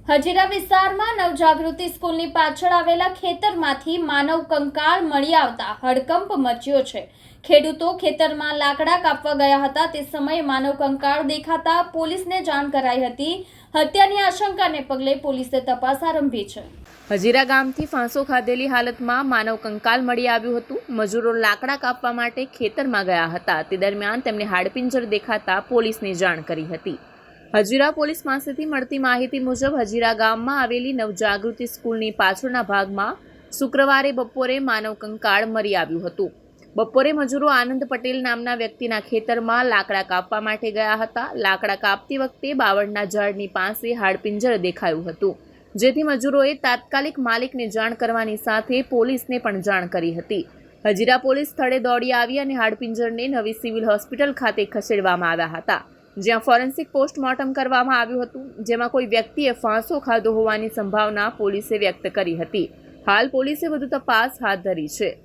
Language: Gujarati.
હજીરા વિસ્તારમાં નવજાગૃતિ સ્કૂલની પાછળ આવેલા ખેતરમાંથી માનવ કંકાળ મળી આવતા હડકંપ મચ્યો છે। ખેડૂતો ખેતરમાં લાકડા કાપવા ગયા હતા તે સમયે માનવ કંકાળ દેખાતા પોલીસને જાણ કરાઈ હતી। હત્યાની આશંકાને પગલે પોલીસે તપાસ આરંભી છે। હજીરા ગામથી ફાંસો ખાધેલી હાલતમાં માનવ કંકાલ મળી આવ્યું હતું। મજૂરો લાકડા કાપવા માટે ખેતરમાં ગયા હતા તે દરમિયાન તેમને હાડપિંજર દેખાતા પોલીસને જાણ કરી હતી। હજીરા પોલીસ પાસેથી મળતી માહિતી મુજબ હજીરા ગામમાં આવેલી નવજાગૃતિ સ્કૂલની પાછળના ભાગમાં શુક્રવારે બપોરે માનવ કંકાળ મળી આવ્યું હતું। બપોરે મજૂરો આનંદ પટેલ નામના વ્યક્તિના ખેતરમાં લાકડા કાપવા માટે ગયા હતા। લાકડા કાપતી વખતે બાવળના ઝાડની પાસે હાડપિંજર દેખાયું હતું, જેથી મજૂરોએ તાત્કાલિક માલિકને જાણ કરવાની સાથે પોલીસને પણ જાણ કરી હતી। હજીરા પોલીસ સ્થળે દોડી આવી અને હાડપિંજરને નવી સિવિલ હોસ્પિટલ ખાતે ખસેડવામાં આવ્યા હતા, જ્યાં ફોરેન્સિક પોસ્ટમોર્ટમ કરવામાં આવ્યું હતું, જેમાં કોઈ વ્યક્તિએ ફાંસો ખાધો હોવાની સંભાવના પોલીસે વ્યક્ત કરી હતી। હાલ પોલીસે વધુ તપાસ હાથ ધરી છે।